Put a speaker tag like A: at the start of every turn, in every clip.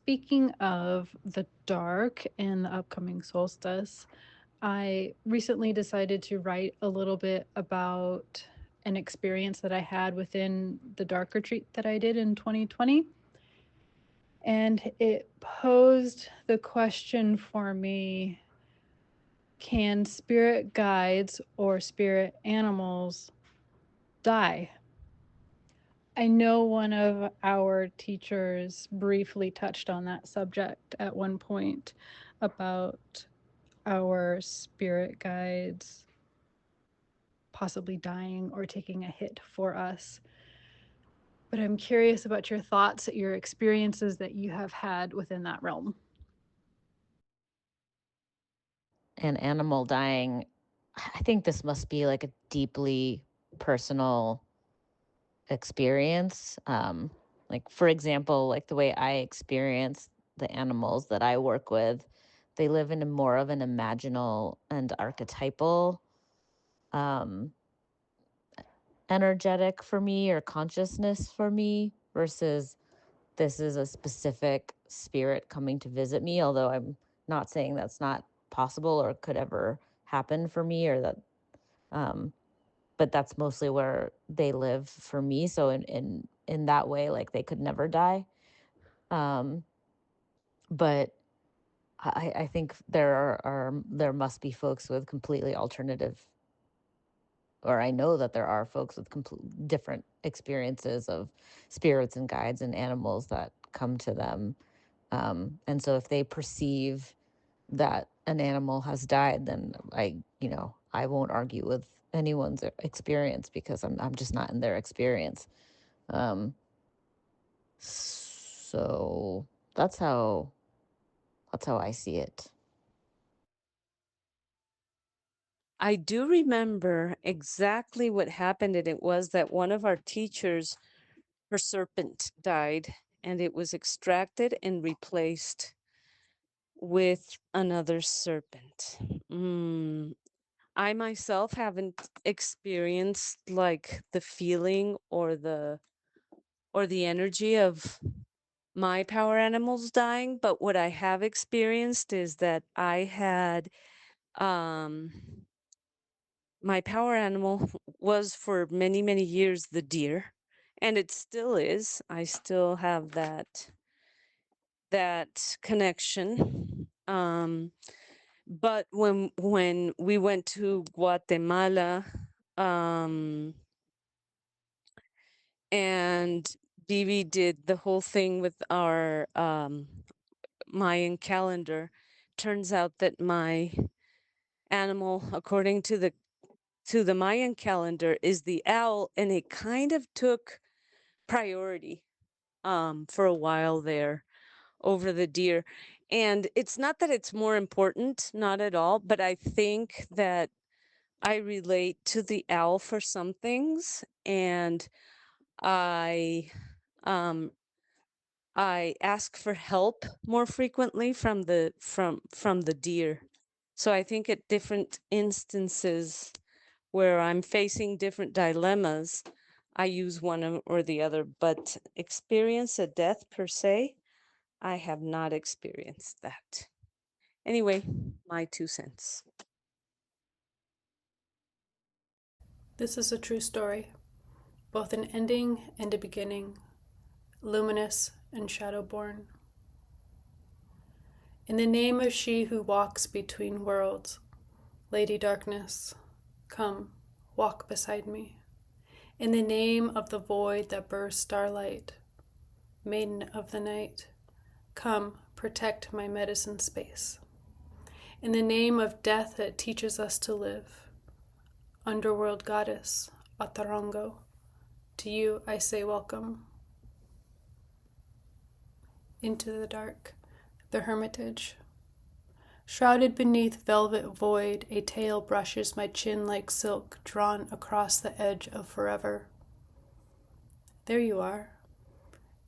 A: Speaking of the dark and the upcoming solstice, I recently decided to write a little bit about an experience that I had within the dark retreat that I did in 2020. And it posed the question for me, can spirit guides or spirit animals die? I know one of our teachers briefly touched on that subject at one point about our spirit guides possibly dying or taking a hit for us. But I'm curious about your thoughts, your experiences that you have had within that realm.
B: An animal dying, I think this must be like a deeply personal experience. Like, for example, like the way I experience the animals that I work with, they live in a more of an imaginal and archetypal um, energetic for me or consciousness for me versus this is a specific spirit coming to visit me, although I'm not saying that's not possible or could ever happen for me or that um but that's mostly where they live for me. So in that way, like they could never die. Um but I think there must be folks with completely alternative, or I know that there are folks with complete different experiences of spirits and guides and animals that come to them. And so if they perceive that an animal has died, then I won't argue with anyone's experience because I'm just not in their experience. Um, so that's how I see it.
C: I do remember exactly what happened, and it was that one of our teachers, her serpent died, and it was extracted and replaced with another serpent. I myself haven't experienced like the feeling or the energy of my power animals dying, but what I have experienced is that I had um my power animal was for many, many years the deer, and it still is. I still have that connection. But when we went to Guatemala, um, and Bibi did the whole thing with our Mayan calendar, turns out that my animal, according to the Mayan calendar, is the owl, and it kind of took priority for a while there over the deer. And it's not that it's more important, not at all, but I think that I relate to the owl for some things, and I um I ask for help more frequently from the deer. So I think at different instances where I'm facing different dilemmas, I use or the other, but experience a death per se, I have not experienced that. Anyway, my 2 cents.
A: This is a true story, both an ending and a beginning, luminous and shadowborn. In the name of she who walks between worlds, Lady Darkness, come, walk beside me. In the name of the void that bursts starlight, Maiden of the night, come, protect my medicine space. In the name of death that teaches us to live, Underworld Goddess, Atarango, to you I say welcome. Into the dark, the hermitage. Shrouded beneath velvet void, a tail brushes my chin like silk drawn across the edge of forever. There you are,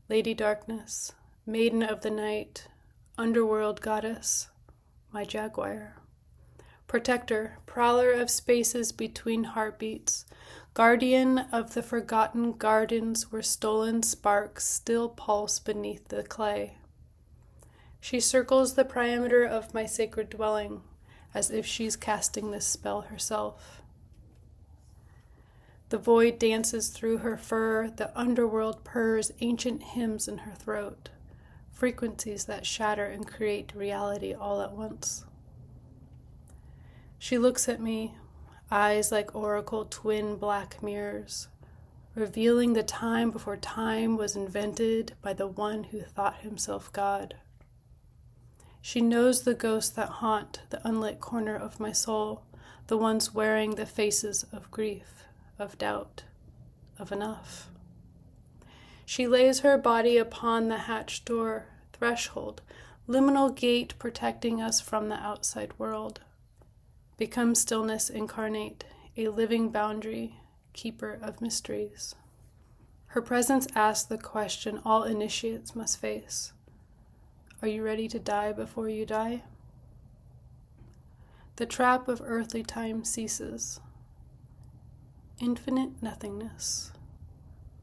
A: Lady Darkness, Maiden of the Night, Underworld Goddess, my jaguar. Protector, prowler of spaces between heartbeats, guardian of the forgotten gardens where stolen sparks still pulse beneath the clay.
D: She circles the perimeter of my sacred dwelling, as if she's casting this spell herself. The void dances through her fur, the underworld purrs ancient hymns in her throat, frequencies that shatter and create reality all at once. She looks at me, eyes like oracle twin black mirrors, revealing the time before time was invented by the one who thought himself God. She knows the ghosts that haunt the unlit corner of my soul, the ones wearing the faces of grief, of doubt, of enough. She lays her body upon the hatch door, threshold, liminal gate protecting us from the outside world. Become stillness incarnate, a living boundary, keeper of mysteries. Her presence asks the question all initiates must face. Are you ready to die before you die? The trap of earthly time ceases. Infinite nothingness.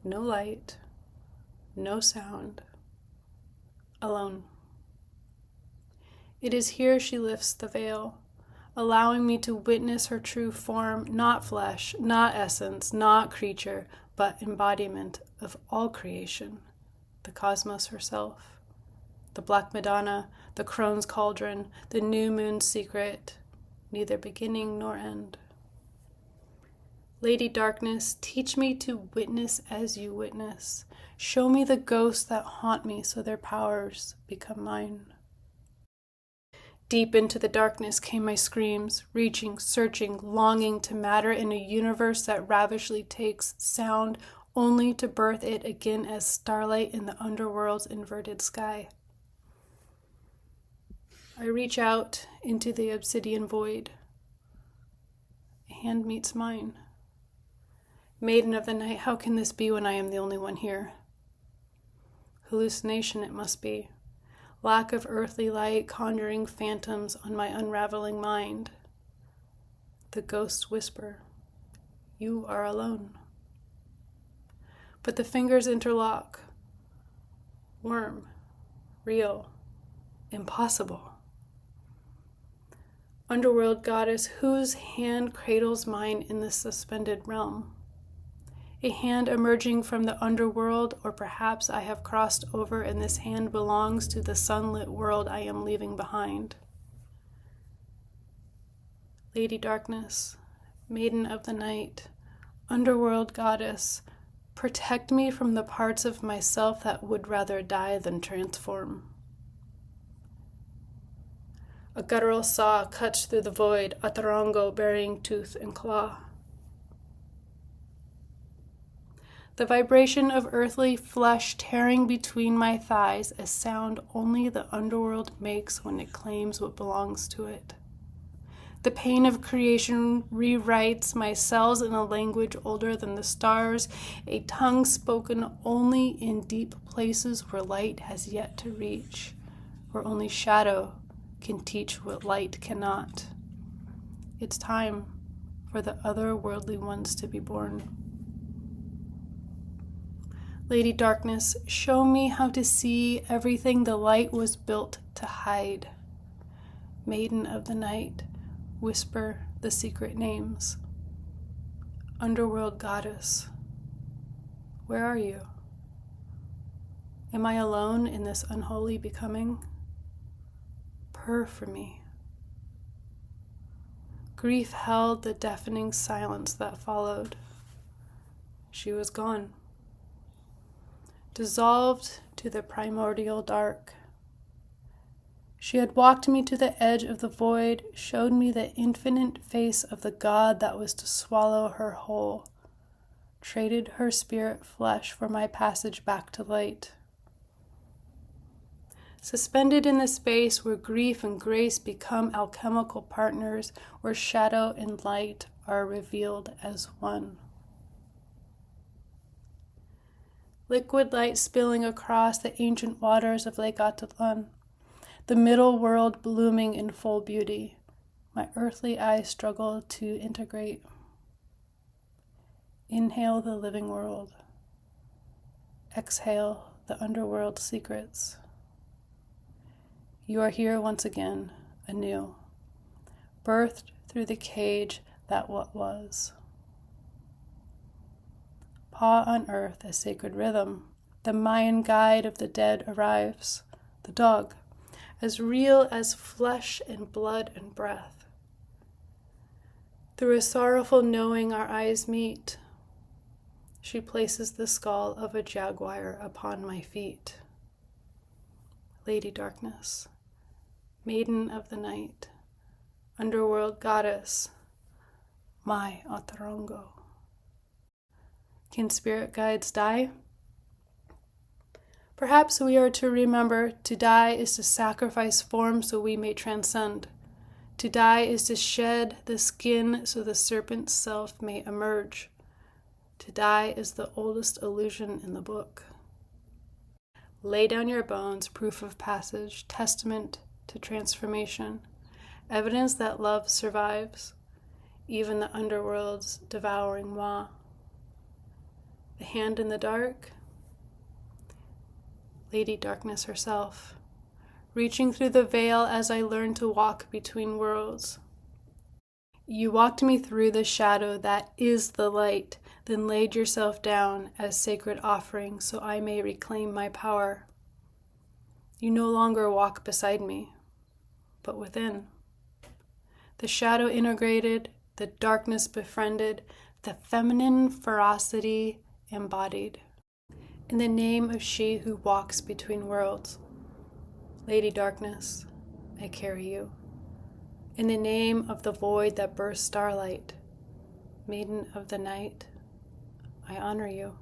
D: No light. No sound. Alone. It is here she lifts the veil, allowing me to witness her true form, not flesh, not essence, not creature, but embodiment of all creation, the cosmos herself. The Black Madonna, the Crone's Cauldron, the new moon's secret, neither beginning nor end. Lady Darkness, teach me to witness as you witness. Show me the ghosts that haunt me so their powers become mine. Deep into the darkness came my screams, reaching, searching, longing to matter in a universe that ravishly takes sound only to birth it again as starlight in the underworld's inverted sky. I reach out into the obsidian void. A hand meets mine. Maiden of the night, how can this be when I am the only one here? Hallucination it must be. Lack of earthly light conjuring phantoms on my unraveling mind. The ghosts whisper, you are alone. But the fingers interlock. Worm, real, impossible. Underworld goddess, whose hand cradles mine in this suspended realm? A hand emerging from the underworld, or perhaps I have crossed over and this hand belongs to the sunlit world I am leaving behind. Lady Darkness, Maiden of the Night, Underworld goddess, protect me from the parts of myself that would rather die than transform. A guttural saw cuts through the void, a tarango burying tooth and claw. The vibration of earthly flesh tearing between my thighs, a sound only the underworld makes when it claims what belongs to it. The pain of creation rewrites my cells in a language older than the stars, a tongue spoken only in deep places where light has yet to reach, where only shadow can teach what light cannot. It's time for the otherworldly ones to be born. Lady Darkness, show me how to see everything the light was built to hide. Maiden of the Night, whisper the secret names. Underworld goddess, where are you? Am I alone in this unholy becoming? Purr for me. Grief held the deafening silence that followed. She was gone. Dissolved to the primordial dark. She had walked me to the edge of the void, showed me the infinite face of the God that was to swallow her whole, traded her spirit flesh for my passage back to light. Suspended in the space where grief and grace become alchemical partners, where shadow and light are revealed as one. Liquid light spilling across the ancient waters of Lake Atitlan, the middle world blooming in full beauty. My earthly eyes struggle to integrate. Inhale the living world. Exhale the underworld secrets. You are here once again, anew, birthed through the cage that what was. Paw on earth, a sacred rhythm. The Mayan guide of the dead arrives, the dog, as real as flesh and blood and breath. Through a sorrowful knowing our eyes meet, she places the skull of a jaguar upon my feet. Lady Darkness, maiden of the night, underworld goddess, my Atarongo. Can spirit guides die? Perhaps we are to remember to die is to sacrifice form so we may transcend. To die is to shed the skin so the serpent's self may emerge. To die is the oldest illusion in the book. Lay down your bones, proof of passage, testament to transformation, evidence that love survives, even the underworld's devouring moi. The hand in the dark, Lady Darkness herself, reaching through the veil as I learned to walk between worlds. You walked me through the shadow that is the light, then laid yourself down as sacred offering so I may reclaim my power. You no longer walk beside me, but within. The shadow integrated, the darkness befriended, the feminine ferocity embodied. In the name of she who walks between worlds, Lady Darkness, I carry you. In the name of the void that bursts starlight, maiden of the night, I honor you.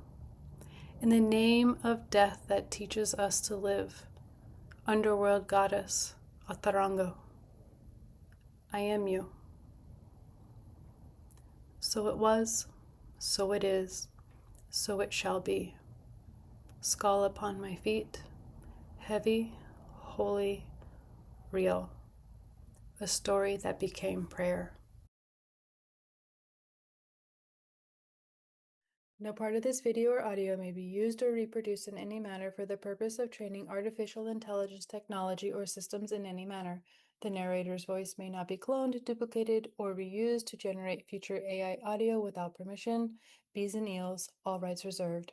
D: In the name of death that teaches us to live, underworld goddess, Atarango, I am you. So it was, so it is, so it shall be. Skull upon my feet, heavy, holy, real. A story that became prayer. No part of this video or audio may be used or reproduced in any manner for the purpose of training artificial intelligence technology or systems in any manner. The narrator's voice may not be cloned, duplicated, or reused to generate future AI audio without permission. Bees and eels, all rights reserved.